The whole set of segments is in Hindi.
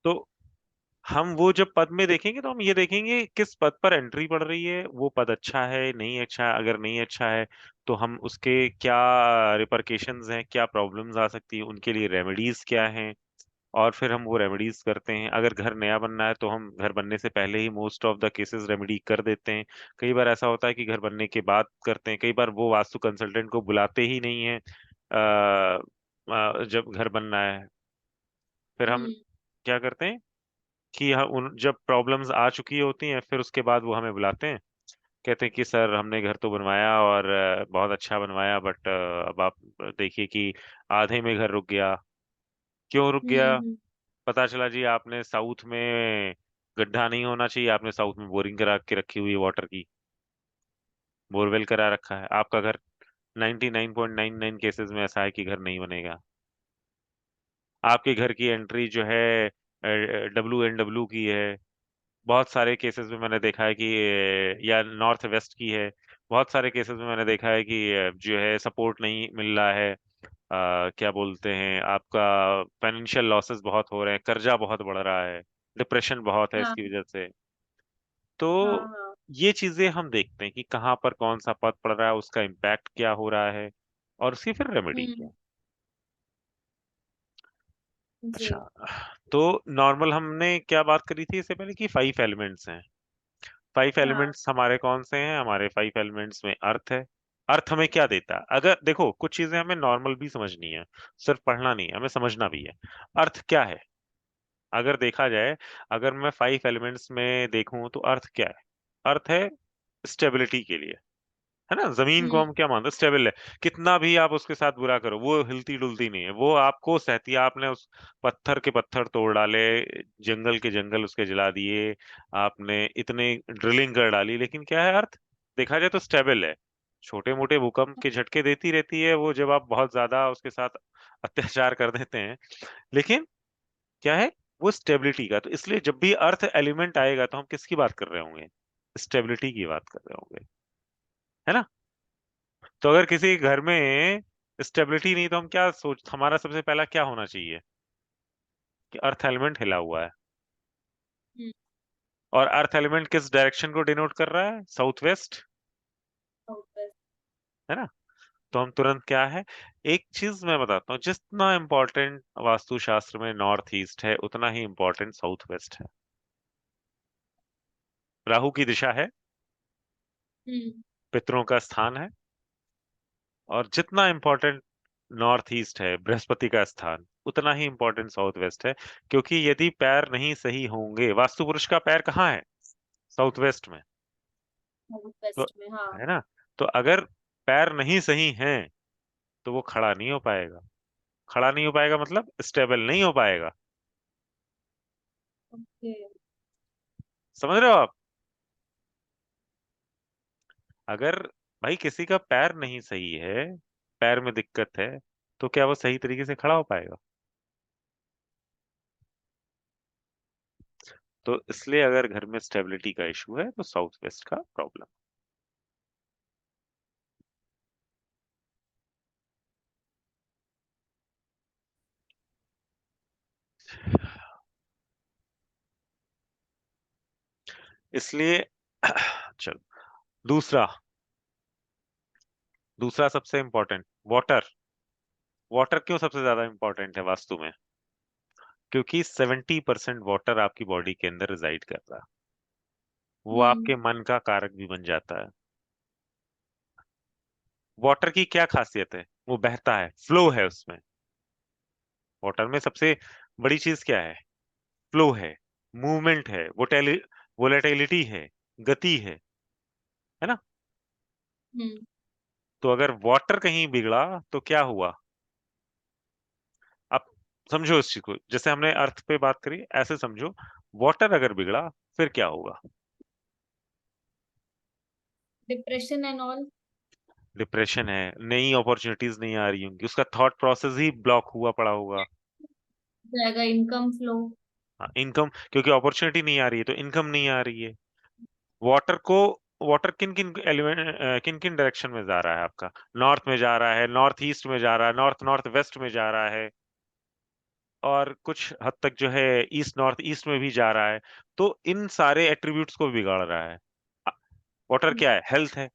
तो हम वो जब पद में देखेंगे तो हम ये देखेंगे किस पद पर एंट्री पड़ रही है, वो पद अच्छा है नहीं अच्छा है, अगर नहीं अच्छा है तो हम उसके क्या रिपरकेशंस हैं, क्या प्रॉब्लम्स आ सकती है, उनके लिए रेमेडीज क्या हैं, और फिर हम वो रेमेडीज करते हैं। अगर घर नया बनना है तो हम घर बनने से पहले ही most of the cases remedy कर देते हैं। कई बार ऐसा होता है कि घर बनने के बाद करते हैं, कई बार वो वास्तु कंसल्टेंट को बुलाते ही नहीं है जब घर बनना है। फिर हम हम्म। क्या करते हैं कि हम उन जब प्रॉब्लम्स आ चुकी होती हैं फिर उसके बाद वो हमें बुलाते हैं, कहते हैं कि सर हमने घर तो बनवाया और बहुत अच्छा बनवाया, बट अब आप देखिए कि आधे में घर रुक गया। क्यों रुक गया? हम्म। पता चला जी आपने साउथ में गड्ढा नहीं होना चाहिए, आपने साउथ में बोरिंग करा के रखी हुई है वाटर की, बोरवेल करा रखा है। आपका घर 99.99 केसेस में ऐसा है कि घर नहीं बनेगा। आपके घर की एंट्री जो है WNW की है। बहुत सारे केसेस में मैंने देखा है कि या नॉर्थ वेस्ट की है। बहुत सारे केसेस में मैंने देखा है कि जो है सपोर्ट नहीं मिल रहा है। क्या बोलते हैं, आपका फाइनेंशियल लॉसेस बहुत हो रहे हैं, कर्जा बहुत बढ़ रहा है, डिप्रेशन बहुत है हाँ इसकी वजह से। तो हाँ हाँ। ये चीजें हम देखते हैं कि कहाँ पर कौन सा पद पड़ रहा है, उसका इम्पैक्ट क्या हो रहा है, और उसकी फिर रेमेडी क्या हम्म। है। जी। अच्छा, तो नॉर्मल हमने क्या बात करी थी इससे पहले कि 5 एलिमेंट्स हैं। 5 एलिमेंट्स हाँ। हमारे कौन से हैं? हमारे 5 एलिमेंट्स में अर्थ है। अर्थ हमें क्या देता है? अगर देखो कुछ चीजें हमें नॉर्मल भी समझनी है, सिर्फ पढ़ना नहीं, हमें समझना भी है। अर्थ क्या है? अगर देखा जाए, अगर मैं 5 एलिमेंट्स में देखूं तो अर्थ क्या है? अर्थ है स्टेबिलिटी के लिए, है ना। जमीन को हम्म। हम क्या मानते हैं? स्टेबल है। कितना भी आप उसके साथ बुरा करो वो हिलती डुलती नहीं है, वो आपको सहती है। आपने उस पत्थर के पत्थर तोड़ डाले, जंगल के जंगल उसके जला दिए, आपने इतने ड्रिलिंग कर डाली, लेकिन क्या है अर्थ? देखा जाए तो स्टेबल है। छोटे मोटे भूकंप के झटके देती रहती है वो, जब आप बहुत ज्यादा उसके साथ अत्याचार कर देते हैं, लेकिन क्या है वो स्टेबिलिटी का। तो इसलिए जब भी अर्थ एलिमेंट आएगा तो हम किसकी बात कर रहे होंगे? स्टेबिलिटी की बात कर रहे होंगे, है ना। तो अगर किसी घर में स्टेबिलिटी नहीं तो हम क्या सोच, हमारा सबसे पहला क्या होना चाहिए कि अर्थ एलिमेंट हिला हुआ है। हम्म। और अर्थ एलिमेंट किस डायरेक्शन को डिनोट कर रहा है? South west, okay. है ना। तो हम तुरंत क्या है, एक चीज मैं बताता हूँ, जितना इंपॉर्टेंट वास्तुशास्त्र में नॉर्थ ईस्ट है उतना ही इंपॉर्टेंट साउथ वेस्ट है। राहु की दिशा है, हम्म। पितरों का स्थान है, और जितना इंपॉर्टेंट नॉर्थ ईस्ट है, बृहस्पति का स्थान, उतना ही इंपॉर्टेंट साउथ वेस्ट है। क्योंकि यदि पैर नहीं सही होंगे, वास्तु पुरुष का पैर कहाँ है? साउथ वेस्ट में। साउथ तो वेस्ट में, हाँ। है ना। तो अगर पैर नहीं सही हैं तो वो खड़ा नहीं हो पाएगा। खड़ा नहीं हो पाएगा मतलब स्टेबल नहीं हो पाएगा। ओके। समझ रहे हो आप? अगर भाई किसी का पैर नहीं सही है, पैर में दिक्कत है, तो क्या वो सही तरीके से खड़ा हो पाएगा? तो इसलिए अगर घर में स्टेबिलिटी का इशू है तो साउथ वेस्ट का प्रॉब्लम। इसलिए चलो, दूसरा दूसरा सबसे इंपॉर्टेंट, वाटर। वाटर क्यों सबसे ज्यादा इंपॉर्टेंट है वास्तु में? क्योंकि 70% वाटर आपकी बॉडी के अंदर रिजाइड कर रहा है। वो हम्म। आपके मन का कारक भी बन जाता है। वाटर की क्या खासियत है? वो बहता है, फ्लो है उसमें। वाटर में सबसे बड़ी चीज क्या है? फ्लो है, मूवमेंट है, वोलेटिलिटी है, गति है ना। हम्म। तो अगर वाटर कहीं बिगड़ा तो क्या हुआ? आप समझो इस चीज को, जैसे हमने अर्थ पे बात करी ऐसे समझो, वाटर अगर बिगड़ा फिर क्या होगा? Depression and all. डिप्रेशन है, नई अपॉर्चुनिटीज नहीं आ रही होंगी, उसका थॉट प्रोसेस ही ब्लॉक हुआ पड़ा होगा। जाएगा इनकम फ्लो। इनकम, क्योंकि अपॉर्चुनिटी नहीं आ रही है तो इनकम नहीं आ रही है। वाटर को, वाटर किन किन एलिमेंट, किन किन डायरेक्शन में जा रहा है आपका? नॉर्थ में जा रहा है, नॉर्थ ईस्ट में जा रहा है, नॉर्थ नॉर्थ वेस्ट में जा रहा है। और कुछ हद तक जो है ईस्ट नॉर्थ ईस्ट में भी जा रहा है, तो इन सारे एट्रीब्यूट्स को बिगाड़ रहा है। वाटर क्या हम्म, है? हेल्थ है।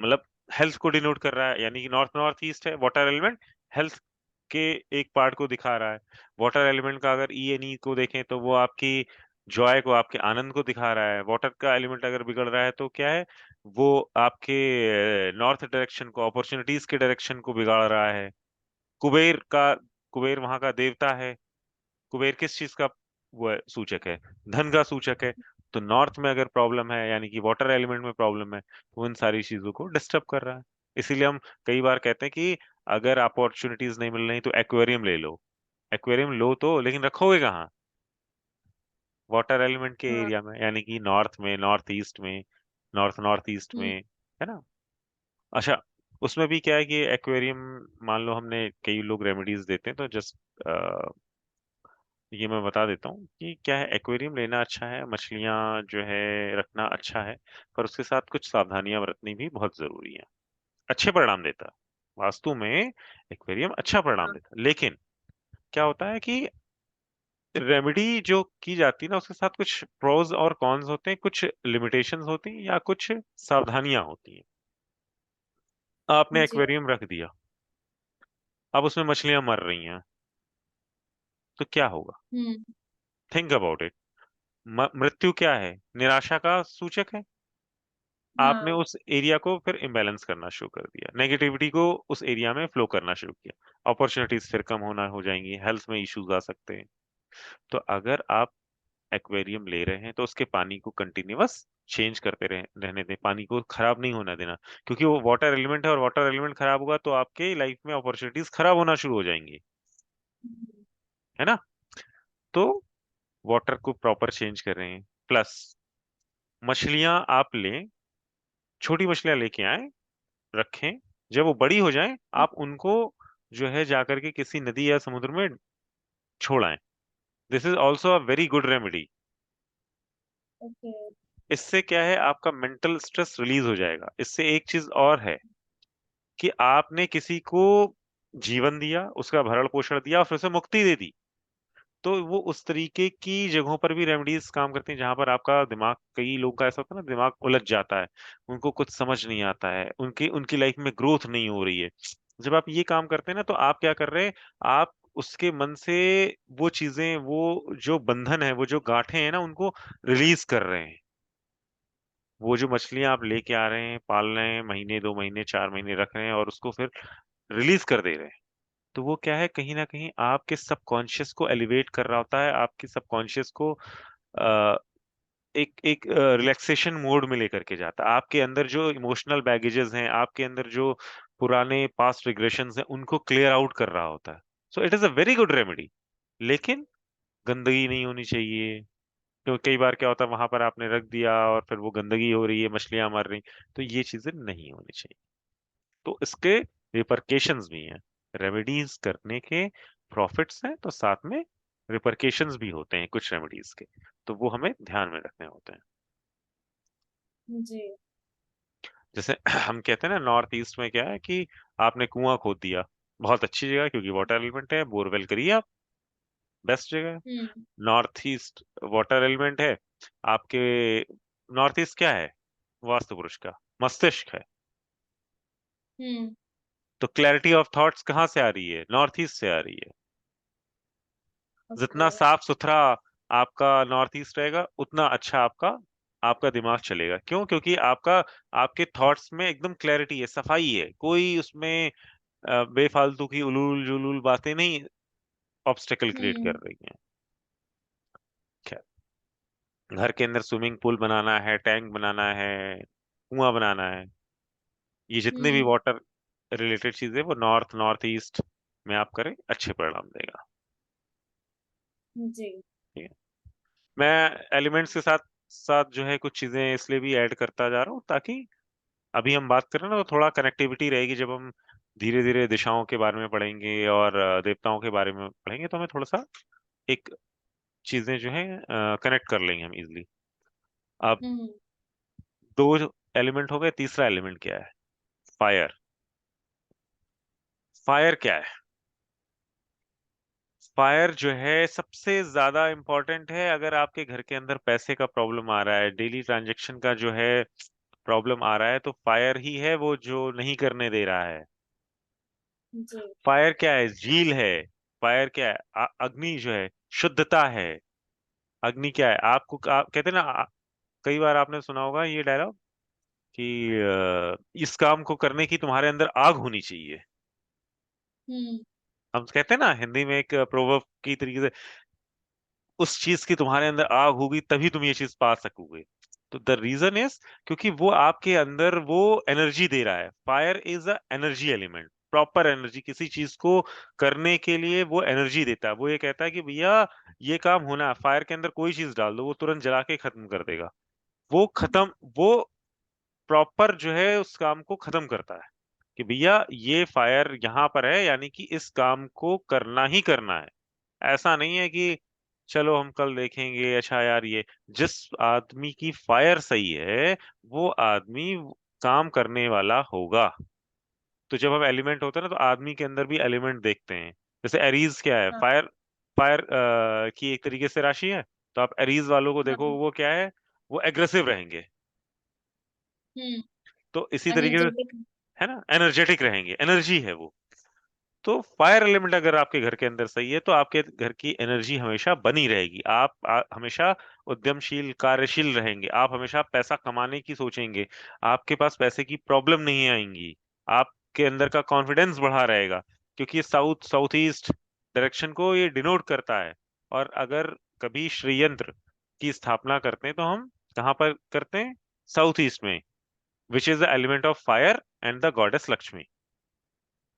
मतलब हेल्थ को डिनोट कर रहा है, यानी कि नॉर्थ नॉर्थ ईस्ट है, वाटर एलिमेंट हेल्थ के एक पार्ट को दिखा रहा है। वाटर एलिमेंट का अगर ई एन ई को देखें तो वो आपकी जॉय को, आपके आनंद को दिखा रहा है। वाटर का एलिमेंट अगर बिगड़ रहा है तो क्या है, वो आपके नॉर्थ डायरेक्शन को, अपॉर्चुनिटीज के डायरेक्शन को बिगाड़ रहा है। कुबेर का, कुबेर वहां का देवता है। कुबेर किस चीज का वो है, सूचक है? धन का सूचक है। तो नॉर्थ में अगर प्रॉब्लम है, यानी कि वाटर एलिमेंट में प्रॉब्लम है, तो उन सारी चीजों को डिस्टर्ब कर रहा है। इसीलिए हम कई बार कहते हैं कि अगर अपॉर्चुनिटीज नहीं मिल रही तो एक्वेरियम ले लो। एक्वेरियम लो तो, लेकिन रखोगे कहाँ? वाटर एलिमेंट के हाँ। एरिया में, यानी कि नॉर्थ में, नॉर्थ ईस्ट में, नॉर्थ नॉर्थ ईस्ट में, हम्म, है ना? अच्छा, उसमें भी क्या है कि एक्वेरियम, मान लो हमने, कई लोग रेमेडीज देते हैं, तो जस्ट ये मैं बता देता हूँ कि क्या है, एक्वेरियम लेना अच्छा है, मछलियाँ जो है रखना अच्छा है, पर उसके साथ कुछ सावधानियां बरतनी भी बहुत जरूरी है। अच्छे परिणाम देता है, वास्तु में एक्वेरियम अच्छा परिणाम हाँ। देता है, लेकिन क्या होता है कि रेमेडी जो की जाती है ना, उसके साथ कुछ प्रोज और कॉन्स होते हैं, कुछ लिमिटेशंस होती हैं, या कुछ सावधानियां होती हैं। आपने जी। एक्वेरियम रख दिया, अब उसमें मछलियां मर रही हैं, तो क्या होगा? हम्म। Think about it. मृत्यु क्या है? निराशा का सूचक है। आपने हाँ। उस एरिया को फिर इम्बैलेंस करना शुरू कर दिया, नेगेटिविटी को उस एरिया में फ्लो करना शुरू किया, अपॉर्चुनिटीज फिर कम होना हो जाएंगी, हेल्थ में इश्यूज आ सकते हैं। तो अगर आप एक्वेरियम ले रहे हैं तो उसके पानी को कंटिन्यूअस चेंज करते रहने दें, पानी को खराब नहीं होना देना, क्योंकि वो वाटर एलिमेंट है, और वाटर एलिमेंट खराब होगा तो आपके लाइफ में अपॉर्चुनिटीज खराब होना शुरू हो जाएंगी, हम्म, है ना? तो वाटर को प्रॉपर चेंज कर रहे हैं। प्लस मछलियां आप लें, छोटी मछलियां लेके आए, रखें, जब वो बड़ी हो जाएं आप उनको जो है जाकर के किसी नदी या समुद्र में छोड़ आएं। This is also a very good remedy. Okay. इससे क्या है, आपका मेंटल स्ट्रेस रिलीज हो जाएगा। इससे एक चीज और है कि आपने किसी को जीवन दिया, उसका भरण पोषण दिया, और फिर उसे मुक्ति दे दी। तो वो उस तरीके की जगहों पर भी रेमेडीज काम करती हैं जहां पर आपका दिमाग, कई लोगों का ऐसा होता है ना, दिमाग उलझ जाता है, उनको कुछ समझ नहीं आता है, उनकी उनकी लाइफ में ग्रोथ नहीं हो रही है। जब आप ये काम करते हैं ना, तो आप क्या कर रहे हैं, आप उसके मन से वो चीजें, वो जो बंधन है, वो जो गांठें हैं ना, उनको रिलीज कर रहे हैं। वो जो मछलियां आप लेके आ रहे हैं, पाल रहे हैं, महीने 2 महीने 4 महीने रख रहे हैं, और उसको फिर रिलीज कर दे रहे हैं, तो वो क्या है, कहीं ना कहीं आपके सबकॉन्शियस को एलिवेट कर रहा होता है, आपके सबकॉन्शियस को अ, एक एक रिलैक्सेशन मोड में लेकर के जाता है। आपके अंदर जो इमोशनल बैगेजेस हैं, आपके अंदर जो पुराने पास्ट रिग्रेशंस हैं, उनको क्लियर आउट कर रहा होता है। So it is a very good remedy. लेकिन गंदगी नहीं होनी चाहिए, क्योंकि कई बार क्या होता है, वहां पर आपने रख दिया और फिर वो गंदगी हो रही है, मछलियां मर रही, तो ये चीजें नहीं होनी चाहिए। तो इसके रिपरकेशंस भी हैं। रेमेडीज करने के प्रॉफिट्स हैं, तो साथ में रिपरकेशंस भी होते हैं कुछ रेमेडीज के, तो वो हमें ध्यान में रखने होते हैं। जी। जैसे हम कहते हैं ना, नॉर्थ ईस्ट में क्या है कि आपने कुआं खोद दिया, बहुत अच्छी जगह है, क्योंकि वाटर एलिमेंट है, बोरवेल करिए आप, बेस्ट जगह है। हम्म। नॉर्थ ईस्ट वाटर एलिमेंट है आपके। नॉर्थ ईस्ट क्या है वास्तु पुरुष का? मस्तिष्क है। हम्म। तो क्लैरिटी ऑफ थॉट्स कहाँ से आ रही है? नॉर्थ ईस्ट से आ रही है। ओके। जितना साफ सुथरा आपका नॉर्थ ईस्ट रहेगा, उतना अच्छा आपका आपका दिमाग चलेगा। क्यों? क्योंकि आपका, आपके थॉट्स में एकदम क्लैरिटी है, सफाई है, कोई उसमें बेफालतू की उलूल जुलूल बातें नहीं ऑब्स्टेकल क्रिएट कर हम्म। रही हैं। खैर, घर के अंदर स्विमिंग पूल बनाना है, टैंक बनाना है, कुआं बनाना है, ये जितने भी हम्म। वाटर रिलेटेड चीजें, वो नॉर्थ नॉर्थ ईस्ट में आप करें, अच्छे परिणाम देगा। जी। ठीक है। मैं एलिमेंट्स के साथ साथ जो है कुछ चीजें इसलिए भी ऐड करता जा रहा हूँ, ताकि अभी हम बात करें ना, तो थोड़ा कनेक्टिविटी रहेगी। जब हम धीरे धीरे दिशाओं के बारे में पढ़ेंगे और देवताओं के बारे में पढ़ेंगे, तो हमें थोड़ा सा एक चीजें जो है कनेक्ट कर लेंगे हम इजिली। अब हम्म। दो एलिमेंट हो गए, तीसरा एलिमेंट क्या है? फायर। फायर क्या है? फायर जो है सबसे ज्यादा इम्पोर्टेंट है। अगर आपके घर के अंदर पैसे का प्रॉब्लम आ रहा है, डेली ट्रांजैक्शन का जो है प्रॉब्लम आ रहा है, तो फायर ही है वो जो नहीं करने दे रहा है। जी। फायर क्या है? झील है। फायर क्या है? अग्नि जो है शुद्धता है। अग्नि क्या है? कहते हैं ना, कई बार आपने सुना होगा ये डायलॉग कि इस काम को करने की तुम्हारे अंदर आग होनी चाहिए। हम्म। हम कहते हैं ना हिंदी में एक प्रोवर्ब की तरीके से, उस चीज की तुम्हारे अंदर आग होगी तभी तुम ये चीज पा सकोगे। तो द रीजन इज, क्योंकि वो आपके अंदर वो एनर्जी दे रहा है। Fire is a energy element, proper energy. किसी चीज को करने के लिए वो एनर्जी देता है। वो ये कहता है कि भैया ये काम होना है। फायर के अंदर कोई चीज डाल दो, वो तुरंत जला के खत्म कर देगा। वो खत्म, वो प्रॉपर जो है उस काम को खत्म करता है कि भैया ये फायर यहाँ पर है, यानी कि इस काम को करना ही करना है। ऐसा नहीं है कि चलो हम कल देखेंगे। अच्छा यार, ये जिस आदमी की फायर सही है, वो आदमी काम करने वाला होगा। तो जब हम एलिमेंट होते हैं ना, तो आदमी के अंदर भी एलिमेंट देखते हैं। जैसे एरीज क्या है? हाँ। फायर। फायर की एक तरीके से राशि है। तो आप एरीज वालों को देखो, हाँ। वो क्या है? वो एग्रेसिव रहेंगे। हम्म। तो इसी तरीके से, एनर्जेटिक। है ना, एनर्जेटिक रहेंगे, एनर्जी है वो। तो फायर एलिमेंट अगर आपके घर के अंदर सही है, तो आपके घर की एनर्जी हमेशा बनी रहेगी। आप हमेशा उद्यमशील, कार्यशील रहेंगे। आप हमेशा पैसा कमाने की सोचेंगे। आपके पास पैसे की प्रॉब्लम नहीं आएंगी। आपके अंदर का कॉन्फिडेंस बढ़ा रहेगा, क्योंकि साउथ साउथ ईस्ट डायरेक्शन को ये डिनोट करता है। और अगर कभी श्रीयंत्र की स्थापना करते हैं, तो हम कहाँ पर करते हैं? साउथ ईस्ट में, विच is the element of fire and the goddess Lakshmi.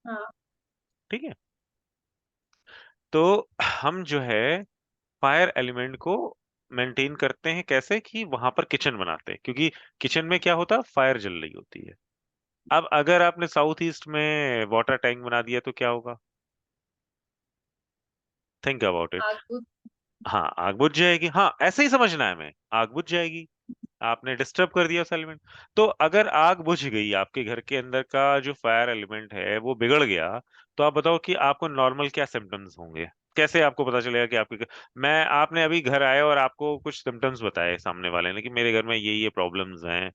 हाँ। ठीक है। तो हम जो है फायर एलिमेंट को मेंटेन करते हैं कैसे? कि वहां पर किचन बनाते हैं, क्योंकि किचन में क्या होता है? फायर जल रही होती है। अब अगर आपने साउथ ईस्ट में वाटर टैंक बना दिया, तो क्या होगा? Think about it. आग बुझ। हाँ, आग बुझ जाएगी। हाँ, ऐसे ही समझना है हमें, आग बुझ जाएगी। आपने डिस्टर्ब कर दिया उस एलिमेंट। तो अगर आग बुझ गई, आपके घर के अंदर का जो फायर एलिमेंट है वो बिगड़ गया, तो आप बताओ कि आपको नॉर्मल क्या सिम्टम्स होंगे? कैसे आपको पता चलेगा कि आपके मैं आपने अभी घर आए और आपको कुछ सिम्टम्स बताए सामने वाले ने कि मेरे घर में ये प्रॉब्लम्स हैं।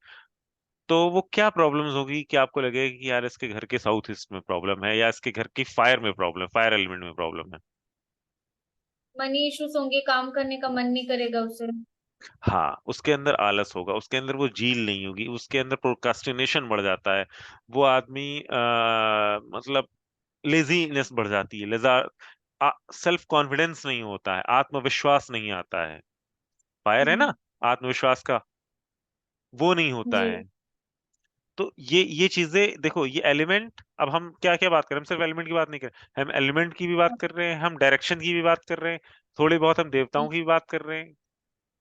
तो वो क्या प्रॉब्लम्स होगी कि आपको लगेगा कि यार इसके घर के साउथ ईस्ट में प्रॉब्लम है, या इसके घर की फायर में प्रॉब्लम, फायर एलिमेंट में प्रॉब्लम है? मनी इश्यूज होंगे, काम करने का मन नहीं करेगा उसे। हाँ, उसके अंदर आलस होगा, उसके अंदर वो झील नहीं होगी, उसके अंदर प्रोक्रास्टिनेशन बढ़ जाता है। वो आदमी मतलब लेजीनेस बढ़ जाती है, लेजा सेल्फ कॉन्फिडेंस नहीं होता है, आत्मविश्वास नहीं आता है। फायर है ना, हम्म। आत्मविश्वास का, वो नहीं होता जी। है। तो ये चीजें देखो, ये एलिमेंट, अब हम क्या क्या बात कर रहे हैं? हम सिर्फ एलिमेंट की बात नहीं कर रहे, हम एलिमेंट की भी बात कर रहे हैं, हम डायरेक्शन की भी बात कर रहे हैं, थोड़ी बहुत हम देवताओं हम्म। की भी बात कर रहे हैं,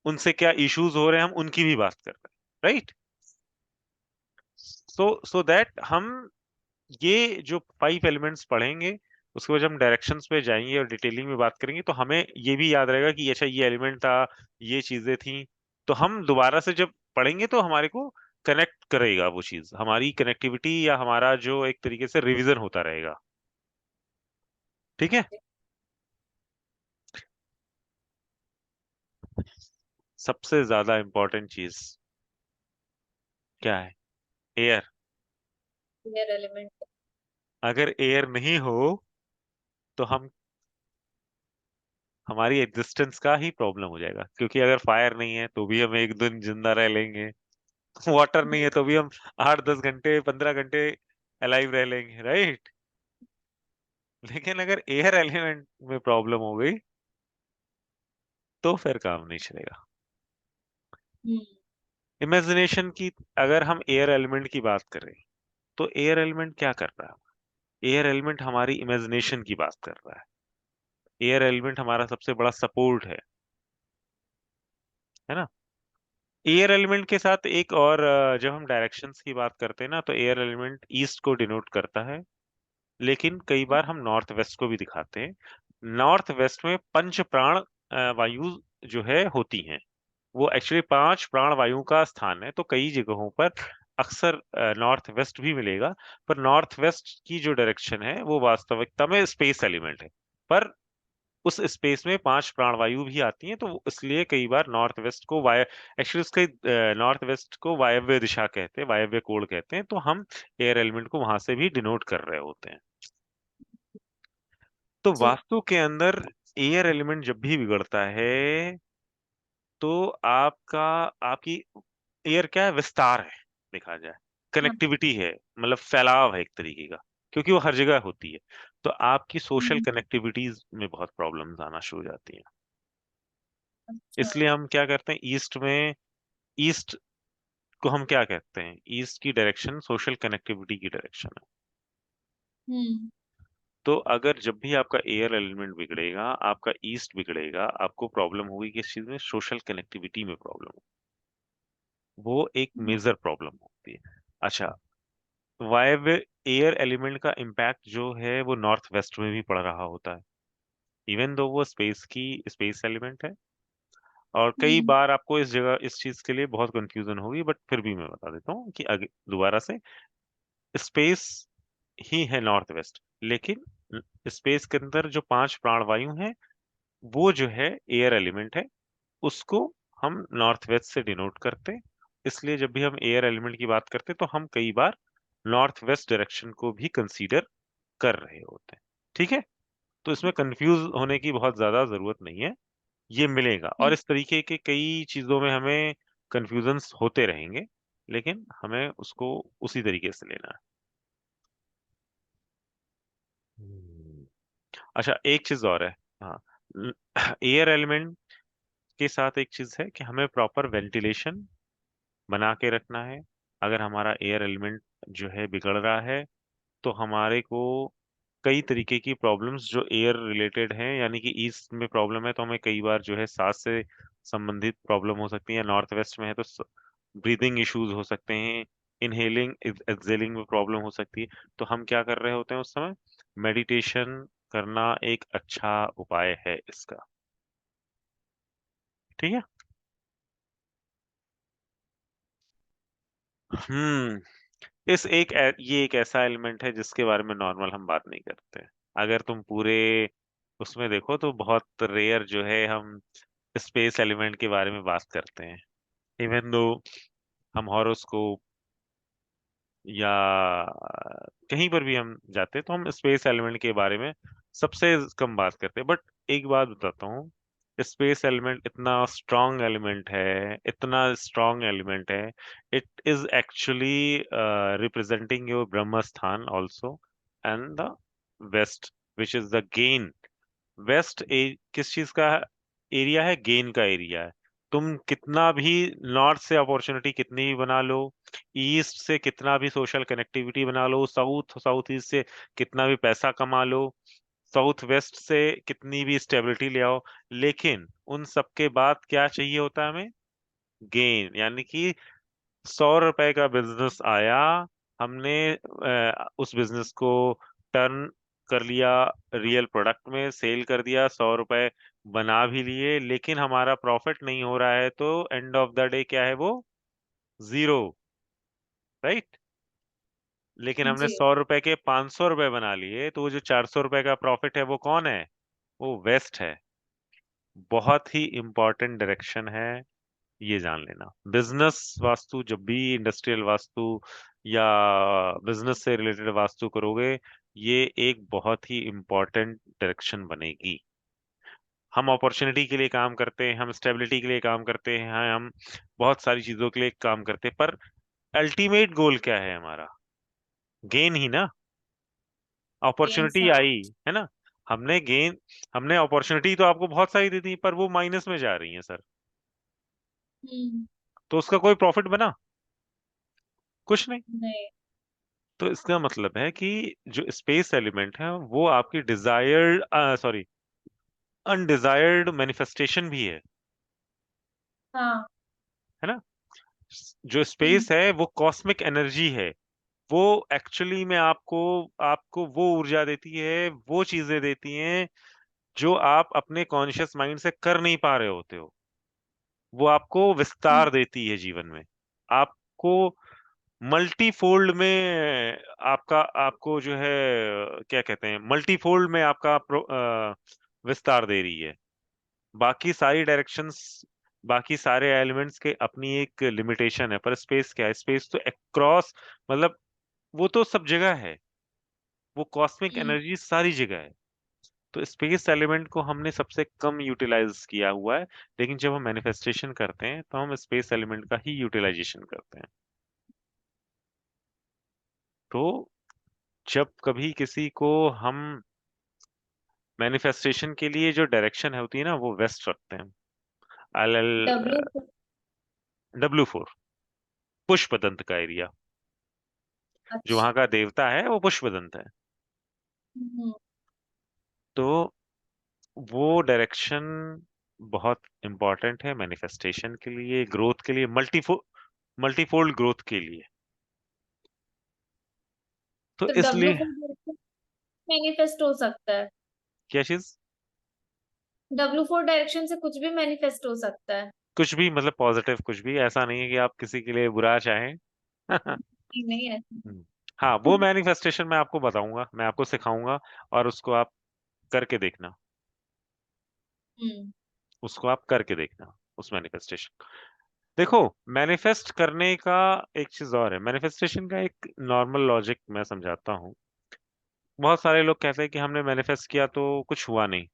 उनसे क्या इश्यूज हो रहे हैं हम उनकी भी बात कर रहे हैं, राइट? सो दैट हम ये जो 5 एलिमेंट्स पढ़ेंगे, उसके बाद हम डायरेक्शंस पे जाएंगे और डिटेलिंग में बात करेंगे, तो हमें ये भी याद रहेगा कि अच्छा ये एलिमेंट था, ये चीजें थी। तो हम दोबारा से जब पढ़ेंगे, तो हमारे को कनेक्ट करेगा वो चीज, हमारी कनेक्टिविटी या हमारा जो एक तरीके से रिवीजन होता रहेगा। ठीक है। सबसे ज्यादा इंपॉर्टेंट चीज क्या है? एयर। Air element. अगर एयर नहीं हो, तो हम हमारी एग्जिस्टेंस का ही प्रॉब्लम हो जाएगा, क्योंकि अगर फायर नहीं है तो भी हम एक दिन जिंदा रह लेंगे। वाटर नहीं है तो भी हम 8-10 घंटे, 15 घंटे अलाइव रह लेंगे, राइट? लेकिन अगर एयर एलिमेंट में प्रॉब्लम हो गई, तो फिर काम नहीं चलेगा। हम्म। इमेजिनेशन की, अगर हम एयर एलिमेंट की बात करें, तो एयर एलिमेंट क्या कर रहा है? एयर एलिमेंट हमारी इमेजिनेशन की बात कर रहा है। एयर एलिमेंट हमारा सबसे बड़ा सपोर्ट है ना? एयर एलिमेंट के साथ एक और, जब हम डायरेक्शंस की बात करते हैं ना, तो एयर एलिमेंट ईस्ट को डिनोट करता है, लेकिन कई बार हम नॉर्थ वेस्ट को भी दिखाते हैं। नॉर्थ वेस्ट में पंच प्राण वायु जो है होती हैं। वो एक्चुअली 5 प्राण वायु का स्थान है। तो कई जगहों पर अक्सर नॉर्थ वेस्ट भी मिलेगा, पर नॉर्थ वेस्ट की जो डायरेक्शन है वो वास्तविकता में स्पेस एलिमेंट है। पर उस स्पेस में 5 प्राणवायु भी आती हैं, तो इसलिए कई बार नॉर्थ वेस्ट को वाय एक्चुअली उसके नॉर्थ वेस्ट को वायव्य दिशा कहते हैं, वायव्य कोण कहते हैं, तो हम एयर एलिमेंट को वहां से भी डिनोट कर रहे होते हैं। तो जी। वास्तु के अंदर एयर एलिमेंट जब भी बिगड़ता है, तो आपका आपकी एयर क्या है, विस्तार है, देखा जाए हाँ। कनेक्टिविटी है, मतलब फैलाव है एक तरीके का, क्योंकि वो हर जगह होती है। तो आपकी सोशल हम्म। कनेक्टिविटीज में बहुत प्रॉब्लम्स आना शुरू हो जाती हैं। अच्छा। इसलिए हम क्या करते हैं, ईस्ट को हम क्या कहते हैं, ईस्ट की डायरेक्शन सोशल कनेक्टिविटी की डायरेक्शन है। हम्म। तो अगर जब भी आपका एयर एलिमेंट बिगड़ेगा, आपका ईस्ट बिगड़ेगा, आपको प्रॉब्लम होगी किस चीज में, सोशल कनेक्टिविटी में प्रॉब्लम। वो एक हम्म। मेजर प्रॉब्लम होती है। अच्छा, वायव्य एयर एलिमेंट का इम्पैक्ट जो है वो नॉर्थ वेस्ट में भी पड़ रहा होता है, इवन दो वो स्पेस एलिमेंट है। और कई हम्म। बार आपको इस जगह इस चीज के लिए बहुत कंफ्यूजन होगी, बट फिर भी मैं बता देता हूँ कि दोबारा से, स्पेस ही है नॉर्थ वेस्ट, लेकिन स्पेस के अंदर जो 5 प्राणवायु हैं, वो जो है एयर एलिमेंट है, उसको हम नॉर्थ वेस्ट से डिनोट करते हैं। इसलिए जब भी हम एयर एलिमेंट की बात करते हैं, तो हम कई बार नॉर्थ वेस्ट डायरेक्शन को भी कंसीडर कर रहे होते हैं। ठीक है, तो इसमें कंफ्यूज होने की बहुत ज्यादा जरूरत नहीं है, ये मिलेगा। और ठीक। इस तरीके के कई चीजों में हमें कंफ्यूजन्स होते रहेंगे, लेकिन हमें उसको उसी तरीके से लेना है। अच्छा, एक चीज और है। हाँ, एयर एलिमेंट के साथ एक चीज है कि हमें प्रॉपर वेंटिलेशन बना के रखना है। अगर हमारा एयर एलिमेंट जो है बिगड़ रहा है, तो हमारे को कई तरीके की प्रॉब्लम्स जो एयर रिलेटेड हैं, यानी कि ईस्ट में प्रॉब्लम है तो हमें कई बार जो है सांस से संबंधित प्रॉब्लम हो सकती है, नॉर्थ वेस्ट में है तो ब्रीदिंग इश्यूज हो सकते हैं, इनहेलिंग एक्सहेलिंग में प्रॉब्लम हो सकती है। तो हम क्या कर रहे होते हैं उस समय, मेडिटेशन करना एक अच्छा उपाय है इसका। ठीक है। इस एक ये एक ऐसा एलिमेंट है जिसके बारे में नॉर्मल हम बात नहीं करते। अगर तुम पूरे उसमें देखो तो बहुत रेयर जो है हम स्पेस एलिमेंट के बारे में बात करते हैं। इवन दो हम हॉरोस्कोप या कहीं पर भी हम जाते हैं, तो हम स्पेस एलिमेंट के बारे में सबसे कम बात करते हैं। बट एक बात बताता हूँ, स्पेस एलिमेंट इतना स्ट्रांग एलिमेंट है, इतना स्ट्रांग एलिमेंट है, it is actually representing your ब्रह्म स्थान also, and the west, which is the gain. किस चीज का एरिया है, गेन का एरिया है। तुम कितना भी नॉर्थ से अपॉर्चुनिटी कितनी भी बना लो, ईस्ट से कितना भी सोशल कनेक्टिविटी बना लो, साउथ ईस्ट से कितना भी पैसा कमा लो, साउथ वेस्ट से कितनी भी स्टेबिलिटी ले आओ, लेकिन उन सब के बाद क्या चाहिए होता है हमें, गेन। यानी कि 100 रुपए का बिजनेस आया, हमने उस बिजनेस को टर्न कर लिया, रियल प्रोडक्ट में सेल कर दिया, 100 रुपए बना भी लिए, लेकिन हमारा प्रॉफिट नहीं हो रहा है, तो एंड ऑफ द डे क्या है वो, जीरो। राइट। लेकिन हमने जी। 100 रुपए के 500 रुपए बना लिए, तो वो जो 400 रुपए का प्रॉफिट है वो कौन है, वो वेस्ट है। बहुत ही इंपॉर्टेंट डायरेक्शन है, ये जान लेना। बिजनेस वास्तु जब भी इंडस्ट्रियल वास्तु या बिजनेस से रिलेटेड वास्तु करोगे, ये एक बहुत ही इंपॉर्टेंट डायरेक्शन बनेगी। हम अपॉर्चुनिटी के लिए काम करते हैं, हम स्टेबिलिटी के लिए काम करते हैं, हम बहुत सारी चीजों के लिए काम करते हैं, पर अल्टीमेट गोल क्या है हमारा, गेन ही ना। गेन अपॉर्चुनिटी सा। आई है ना, हमने गेन, हमने अपॉर्चुनिटी तो आपको बहुत सारी दी थी, पर वो माइनस में जा रही है सर, हम्म। तो उसका कोई प्रॉफिट बना, कुछ नहीं। नहीं। तो इसका मतलब है कि जो स्पेस एलिमेंट है वो आपकी डिजायर्ड, सॉरी, अनडिजायर्ड मैनिफेस्टेशन भी हाँ। है ना। जो हम्म। स्पेस है वो कॉस्मिक एनर्जी है, वो एक्चुअली में आपको आपको वो ऊर्जा देती है, वो चीजें देती हैं जो आप अपने कॉन्शियस माइंड से कर नहीं पा रहे होते हो। वो आपको हम्म। विस्तार देती है जीवन में, आपको मल्टीफोल्ड में, आपका आपको जो है क्या कहते हैं, मल्टीफोल्ड में आपका विस्तार दे रही है। बाकी सारी डायरेक्शंस, बाकी सारे एलिमेंट्स के अपनी एक लिमिटेशन है, पर स्पेस क्या है? स्पेस तो अक्रॉस, मतलब वो तो सब जगह है, वो कॉस्मिक हम्म। एनर्जी सारी जगह है। तो स्पेस एलिमेंट को हमने सबसे कम यूटिलाइज किया हुआ है, लेकिन जब हम मैनिफेस्टेशन करते हैं तो हम स्पेस एलिमेंट का ही यूटिलाइजेशन करते हैं। तो जब कभी किसी को हम मैनिफेस्टेशन के लिए जो डायरेक्शन है होती है ना, वो वेस्ट रखते हैं। L L W. W4, Pushpadant का एरिया। जो अच्छा। वहां का देवता है वो पुष्पदंत है। हम्म। तो वो डायरेक्शन बहुत इंपॉर्टेंट है मैनिफेस्टेशन के लिए, ग्रोथ के लिए, मल्टीफोल्ड ग्रोथ के लिए। तो तो डब्ल्यू इसलिए फोर मैनिफेस्ट हो सकता है। क्या चीज? W4 डायरेक्शन से कुछ भी मैनिफेस्ट हो सकता है। कुछ भी मतलब पॉजिटिव, कुछ भी, ऐसा नहीं है कि आप किसी के लिए बुरा चाहें। नहीं नहीं ऐसा। हम्म। हाँ, वो मैनिफेस्टेशन मैं आपको बताऊंगा, मैं आपको सिखाऊंगा, और उसको आप करके देखना। हम्म। उसको आप करके देखना, उस मैनिफेस्टेशन। देखो, मैनिफेस्ट करने का एक चीज और है, मैनिफेस्टेशन का एक नॉर्मल लॉजिक मैं समझाता हूँ। बहुत सारे लोग कहते हैं कि हमने मैनिफेस्ट किया तो कुछ हुआ नहीं।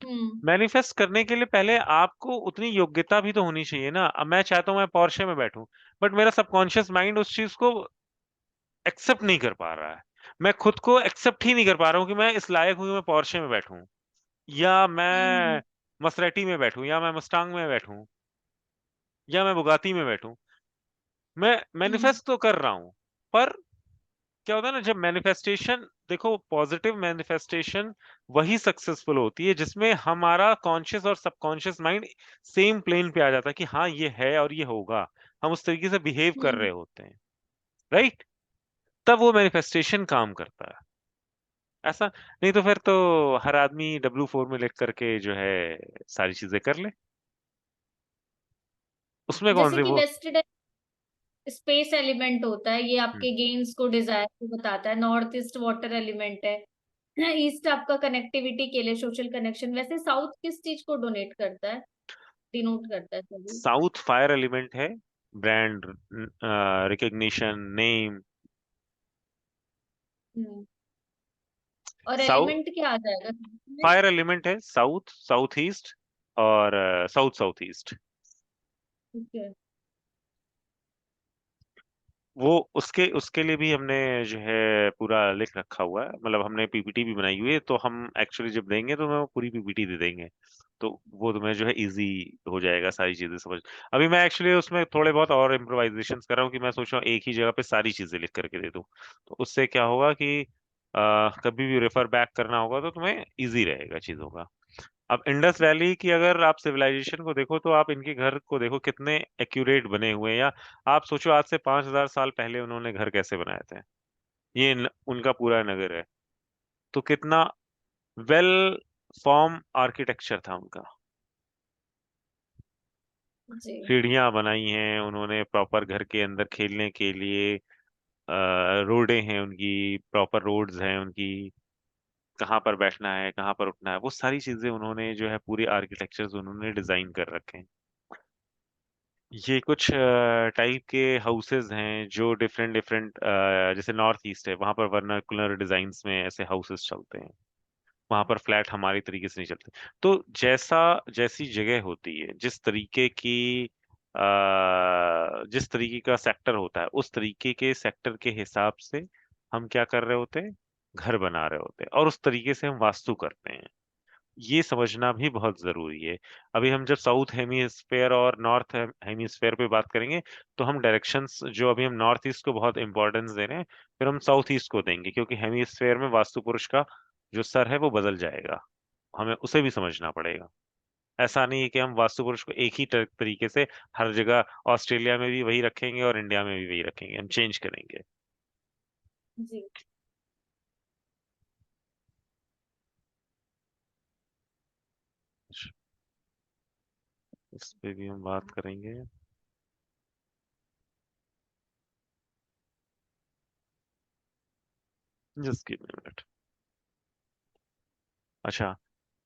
हम्म। मैनिफेस्ट करने के लिए पहले आपको उतनी योग्यता भी तो होनी चाहिए ना। अब मैं चाहता हूँ मैं पोर्शे में बैठूं, बट मेरा सबकॉन्शियस माइंड उस चीज को एक्सेप्ट नहीं कर पा रहा है। मैं खुद को एक्सेप्ट ही नहीं कर पा रहा हूँ कि मैं इस लायक हूँ कि मैं पोर्शे में बैठूं, या हम्म। मैं मसरेटी में बैठूं, या मैं मस्टांग में बैठूं, या मैं बुगाती में बैठूं। मैं हम्म। मैनिफेस्ट तो कर रहा हूं, पर क्या होता है ना, जब मैनिफेस्टेशन, देखो पॉजिटिव मैनिफेस्टेशन वही सक्सेसफुल होती है जिसमें हमारा कॉन्शियस और सबकॉन्शियस माइंड सेम प्लेन पे आ जाता है कि हाँ ये है और ये होगा। हम उस तरीके से बिहेव कर हम्म। रहे होते हैं, राइट? तब वो मैनिफेस्टेशन काम करता है। ऐसा नहीं तो फिर तो हर आदमी W4 में लिख करके जो है सारी चीजें कर ले, उसमें कौन जैसे से कि वो। वेस्टेड स्पेस एलिमेंट होता है, ये हम्म। आपके गेन्स को डिजायर को बताता है। नॉर्थ ईस्ट वाटर एलिमेंट है। ईस्ट आपका कनेक्टिविटी के लिए, सोशल कनेक्शन। वैसे साउथ किस चीज को डोनेट करता है, डिनोट करता है सभी? साउथ फायर एलिमेंट है, ब्रांड रिकग्निशन, नेम। हम्म। और साउथ एलिमेंट क्या आ जाएगा में? फायर एलिमेंट है, साउथ, साउथ ईस्ट, और साउथ साउथ ईस्ट। ठीक है। वो उसके उसके लिए भी हमने जो है पूरा लिख रखा हुआ है, मतलब हमने PPT भी बनाई हुई है। तो हम एक्चुअली जब देंगे तो मैं पूरी PPT दे देंगे, तो वो तुम्हें जो है इजी हो जाएगा सारी चीजें समझ। अभी मैं एक्चुअली उसमें थोड़े बहुत और इम्प्रोवाइजेशन कर रहा हूँ कि मैं सोच रहा हूँ एक ही जगह पे सारी चीजें लिख करके दे दूँ। तो उससे क्या होगा कि कभी भी रेफर बैक करना होगा तो तुम्हें इजी रहेगा चीजों का। अब इंडस वैली की अगर आप सिविलाइजेशन को देखो, तो आप इनके घर को देखो कितने एक्यूरेट बने हुए हैं। या आप सोचो आज से 5,000 साल पहले उन्होंने घर कैसे बनाए थे। उनका पूरा नगर है, तो कितना वेल फॉर्म आर्किटेक्चर था उनका। जी। सीढ़ियां बनाई हैं उन्होंने प्रॉपर घर के अंदर खेलने के लिए, रोडें हैं उनकी, प्रॉपर रोड्स हैं उनकी, कहाँ पर बैठना है, कहाँ पर उठना है, वो सारी चीजें उन्होंने जो है पूरे आर्किटेक्चर्स उन्होंने डिजाइन कर रखे हैं। ये कुछ टाइप के हाउसेज हैं जो डिफरेंट डिफरेंट, जैसे नॉर्थ ईस्ट है, वहां पर वर्नाकुलर डिजाइन्स में ऐसे हाउसेस चलते हैं। वहां पर फ्लैट हमारी तरीके से नहीं चलते। तो जैसी जगह होती है, जिस तरीके का सेक्टर होता है, उस तरीके के सेक्टर के हिसाब से हम क्या कर रहे होते हैं, घर बना रहे होते हैं, और उस तरीके से हम वास्तु करते हैं। ये समझना भी बहुत जरूरी है। अभी हम जब साउथ हेमीस्फेयर और नॉर्थ हेमीस्फेयर पे बात करेंगे, तो हम डायरेक्शंस जो अभी हम नॉर्थ ईस्ट को बहुत इंपॉर्टेंस दे रहे हैं, फिर हम साउथ ईस्ट को देंगे, क्योंकि हेमीस्फेयर में वास्तु पुरुष का जो सर है वो बदल जाएगा। हमें उसे भी समझना पड़ेगा। ऐसा नहीं है कि हम वास्तु पुरुष को एक ही तरीके से हर जगह, ऑस्ट्रेलिया में भी वही रखेंगे और इंडिया में भी वही रखेंगे, हम चेंज करेंगे। जी। इस पे भी हम बात करेंगे। Just give me minute. अच्छा,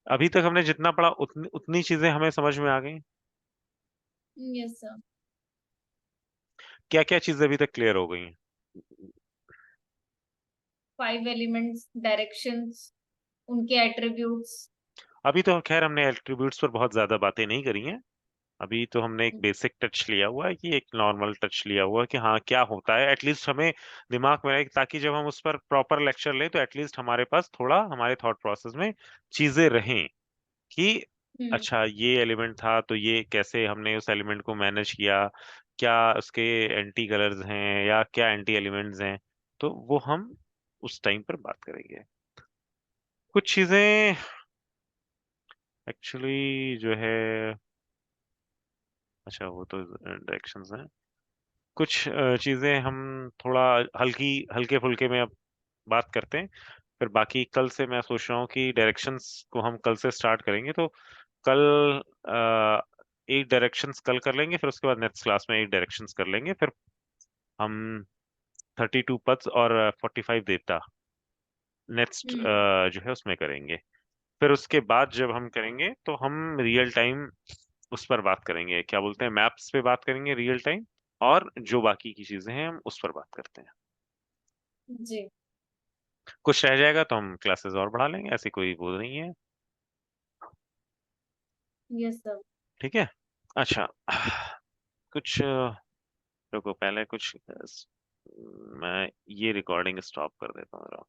अभी तक हमने जितना पढ़ा उतनी उतनी चीजें हमें समझ में आ गई? Yes sir. क्या क्या चीजें अभी तक क्लियर हो गई? 5 एलिमेंट्स, डायरेक्शंस, उनके एट्रीब्यूट्स। अभी तो खैर हमने एट्रीब्यूट्स पर बहुत ज्यादा बातें नहीं करी हैं। अभी तो हमने एक बेसिक टच लिया हुआ है, कि एक नॉर्मल टच लिया हुआ है कि हाँ क्या होता है, एटलीस्ट हमें दिमाग में रहे, ताकि जब हम उस पर प्रॉपर लेक्चर लें तो एटलीस्ट हमारे पास थोड़ा हमारे थॉट प्रोसेस में चीजें रहें कि हम्म। अच्छा ये एलिमेंट था तो ये कैसे हमने उस एलिमेंट को मैनेज किया, क्या उसके एंटी कलर्स हैं या क्या एंटी एलिमेंट्स हैं, तो वो हम उस टाइम पर बात करेंगे। कुछ चीजें एक्चुअली जो है, अच्छा वो तो डायरेक्शंस हैं। कुछ चीजें हम थोड़ा हल्की हल्के फुल्के में अब बात करते हैं। फिर बाकी कल से मैं सोच रहा हूँ कि डायरेक्शंस को हम कल से स्टार्ट करेंगे, तो कल अ, एक डायरेक्शंस कल कर लेंगे, फिर उसके बाद नेक्स्ट क्लास में एक डायरेक्शंस कर लेंगे, फिर हम 32 पद्स और 45 देवता नेक्स्ट हम्म। जो है उसमें करेंगे। फिर उसके बाद जब हम करेंगे तो हम रियल टाइम उस पर बात करेंगे, क्या बोलते हैं, मैप्स पे बात करेंगे रियल टाइम, और जो बाकी की चीजें हैं हम उस पर बात करते हैं। जी। कुछ रह जाएगा तो हम क्लासेस और बढ़ा लेंगे, ऐसी कोई वो नहीं है। Yes sir. ठीक है। अच्छा, कुछ रुको, पहले कुछ मैं ये रिकॉर्डिंग स्टॉप कर देता हूँ जरा।